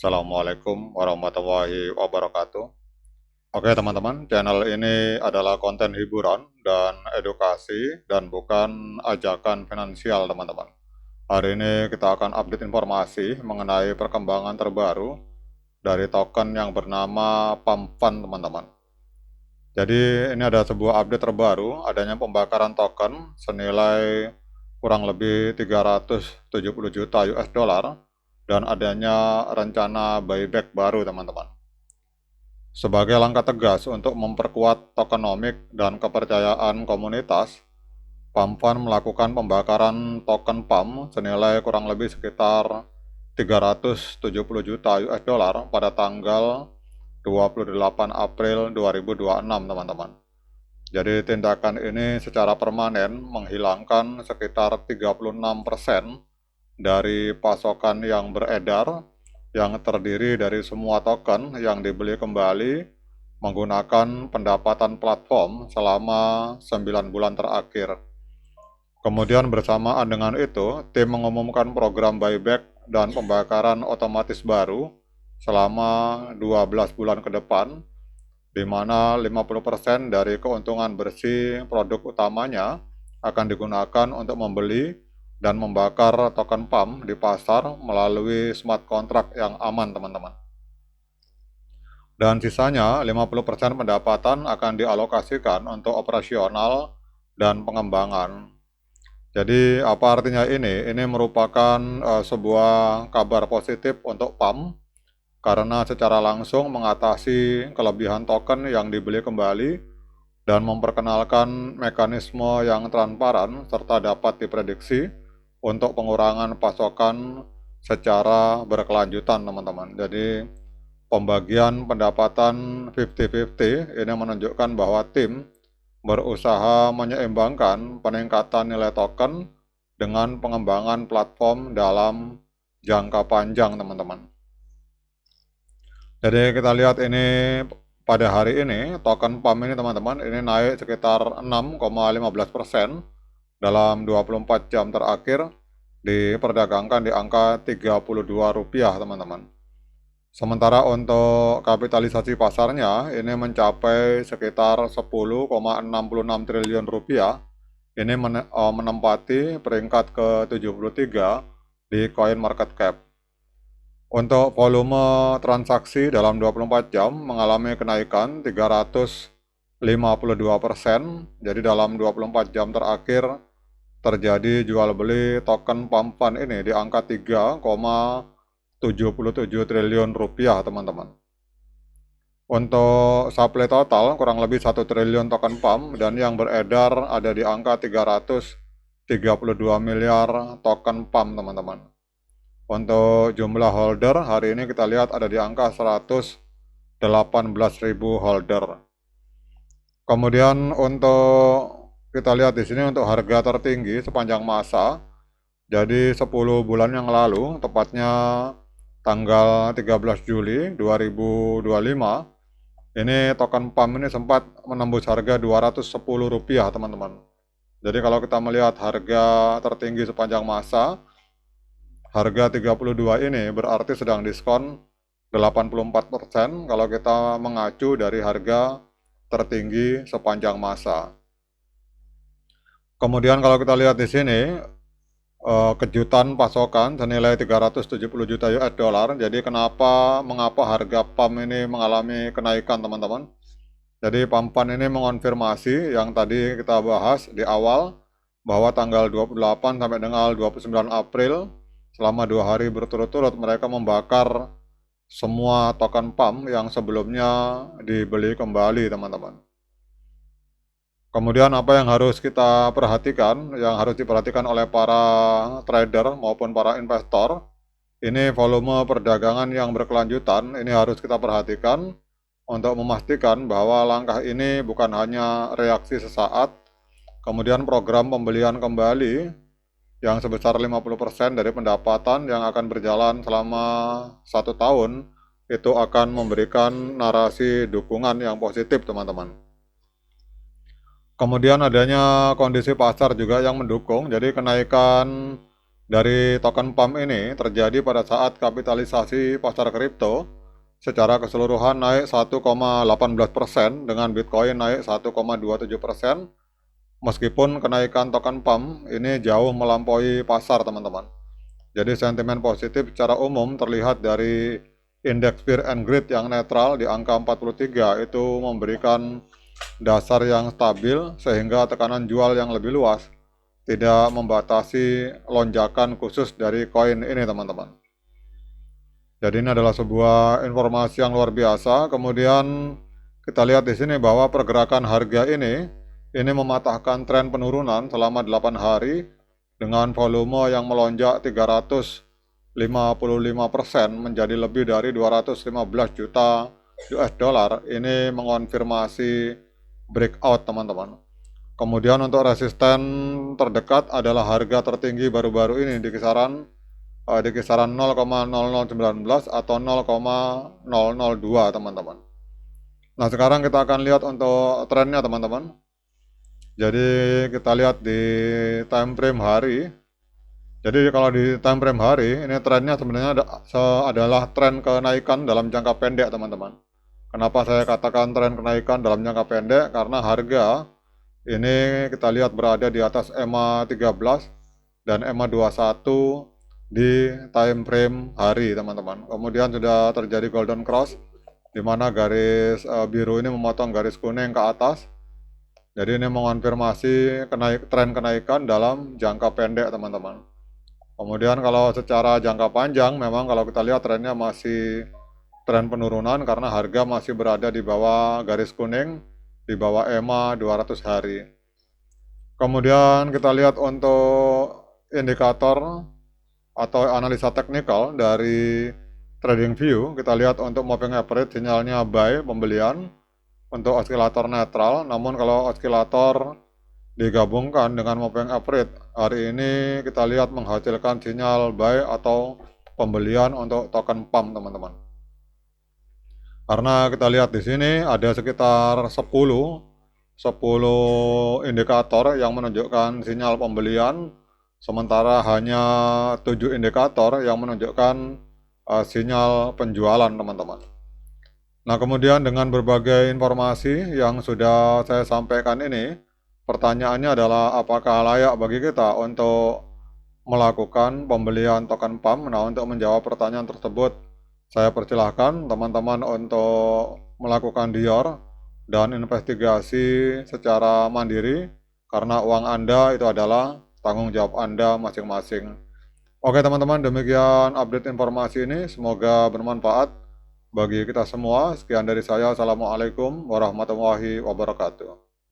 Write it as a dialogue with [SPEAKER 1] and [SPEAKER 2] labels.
[SPEAKER 1] Assalamualaikum warahmatullahi wabarakatuh. Oke teman-teman, channel ini adalah konten hiburan dan edukasi dan bukan ajakan finansial teman-teman. Hari ini kita akan update informasi mengenai perkembangan terbaru dari token yang bernama PAMFUN teman-teman. Jadi ini ada sebuah update terbaru, adanya pembakaran token senilai kurang lebih 370 juta US dollar dan adanya rencana buyback baru teman-teman. Sebagai langkah tegas untuk memperkuat tokenomik dan kepercayaan komunitas, PAMFUN melakukan pembakaran token PAM senilai kurang lebih sekitar 370 juta US dollar pada tanggal 28 April 2026 teman-teman. Jadi tindakan ini secara permanen menghilangkan sekitar 36% dari pasokan yang beredar yang terdiri dari semua token yang dibeli kembali menggunakan pendapatan platform selama 9 bulan terakhir. Kemudian bersamaan dengan itu, tim mengumumkan program buyback dan pembakaran otomatis baru selama 12 bulan ke depan, di mana 50% dari keuntungan bersih produk utamanya akan digunakan untuk membeli dan membakar token PAM di pasar melalui smart contract yang aman teman-teman. Dan sisanya 50% pendapatan akan dialokasikan untuk operasional dan pengembangan. Jadi apa artinya ini? Ini merupakan sebuah kabar positif untuk PAM karena secara langsung mengatasi kelebihan token yang dibeli kembali dan memperkenalkan mekanisme yang transparan serta dapat diprediksi untuk pengurangan pasokan secara berkelanjutan teman-teman. Jadi pembagian pendapatan 50-50 ini menunjukkan bahwa tim berusaha menyeimbangkan peningkatan nilai token dengan pengembangan platform dalam jangka panjang teman-teman. Jadi kita lihat ini pada hari ini token PAM ini teman-teman ini naik sekitar 6,15% dalam 24 jam terakhir diperdagangkan di angka Rp32 teman-teman. Sementara untuk kapitalisasi pasarnya ini mencapai sekitar 10,66 triliun rupiah. Ini menempati peringkat ke-73 di CoinMarketCap. Untuk volume transaksi dalam 24 jam mengalami kenaikan 352%. Jadi dalam 24 jam terakhir terjadi jual beli token PAMFUN ini di angka 3,77 triliun rupiah teman-teman. Untuk supply total kurang lebih 1 triliun token PAM dan yang beredar ada di angka 332 miliar token PAM teman-teman. Untuk jumlah holder hari ini kita lihat ada di angka 118.000 holder. Kemudian untuk kita lihat di sini untuk harga tertinggi sepanjang masa. Jadi 10 bulan yang lalu, tepatnya tanggal 13 Juli 2025, ini token PAM ini sempat menembus harga Rp210 teman-teman. Jadi kalau kita melihat harga tertinggi sepanjang masa, harga 32 ini berarti sedang diskon 84% kalau kita mengacu dari harga tertinggi sepanjang masa. Kemudian kalau kita lihat di sini, kejutan pasokan senilai 370 juta US dollar. Jadi mengapa harga PAM ini mengalami kenaikan teman-teman? Jadi PAMFUN ini mengonfirmasi yang tadi kita bahas di awal bahwa tanggal 28 sampai dengan 29 April selama 2 hari berturut-turut mereka membakar semua token PAM yang sebelumnya dibeli kembali teman-teman. Kemudian apa yang harus kita perhatikan, yang harus diperhatikan oleh para trader maupun para investor, ini volume perdagangan yang berkelanjutan, ini harus kita perhatikan untuk memastikan bahwa langkah ini bukan hanya reaksi sesaat, kemudian program pembelian kembali yang sebesar 50% dari pendapatan yang akan berjalan selama 1 tahun, itu akan memberikan narasi dukungan yang positif teman-teman. Kemudian adanya kondisi pasar juga yang mendukung, jadi kenaikan dari token pump ini terjadi pada saat kapitalisasi pasar kripto secara keseluruhan naik 1,18% dengan Bitcoin naik 1,27%. Meskipun kenaikan token pump ini jauh melampaui pasar, teman-teman. Jadi sentimen positif secara umum terlihat dari indeks Fear and Greed yang netral di angka 43 itu memberikan dasar yang stabil sehingga tekanan jual yang lebih luas tidak membatasi lonjakan khusus dari koin ini, teman-teman. Jadi ini adalah sebuah informasi yang luar biasa. Kemudian kita lihat di sini bahwa pergerakan harga ini mematahkan tren penurunan selama 8 hari dengan volume yang melonjak 355% menjadi lebih dari 215 juta US dollar. Ini mengonfirmasi breakout, teman-teman. Kemudian untuk resisten terdekat adalah harga tertinggi baru-baru ini di kisaran 0,0019 atau 0,002, teman-teman. Nah, sekarang kita akan lihat untuk trennya, teman-teman. Jadi kita lihat di time frame hari. Jadi kalau di time frame hari ini trennya sebenarnya adalah tren kenaikan dalam jangka pendek, teman-teman. Kenapa saya katakan tren kenaikan dalam jangka pendek? Karena harga ini kita lihat berada di atas EMA 13 dan EMA 21 di time frame hari, teman-teman. Kemudian sudah terjadi golden cross di mana garis biru ini memotong garis kuning ke atas. Jadi ini mengonfirmasi tren kenaikan dalam jangka pendek, teman-teman. Kemudian kalau secara jangka panjang memang kalau kita lihat trennya masih tren penurunan karena harga masih berada di bawah garis kuning, di bawah EMA 200 hari. Kemudian kita lihat untuk indikator atau analisa teknikal dari TradingView. Kita lihat untuk moving average sinyalnya buy, pembelian untuk osilator netral. Namun kalau osilator digabungkan dengan moving average, hari ini kita lihat menghasilkan sinyal buy atau pembelian untuk token pump, teman-teman. Karena kita lihat di sini ada sekitar 10 indikator yang menunjukkan sinyal pembelian, sementara hanya 7 indikator yang menunjukkan sinyal penjualan, teman-teman. Nah, kemudian dengan berbagai informasi yang sudah saya sampaikan ini, pertanyaannya adalah apakah layak bagi kita untuk melakukan pembelian token pump? Nah, untuk menjawab pertanyaan tersebut, saya persilahkan teman-teman untuk melakukan dior dan investigasi secara mandiri, karena uang Anda itu adalah tanggung jawab Anda masing-masing. Oke, teman-teman, demikian update informasi ini. Semoga bermanfaat bagi kita semua. Sekian dari saya. Assalamualaikum warahmatullahi wabarakatuh.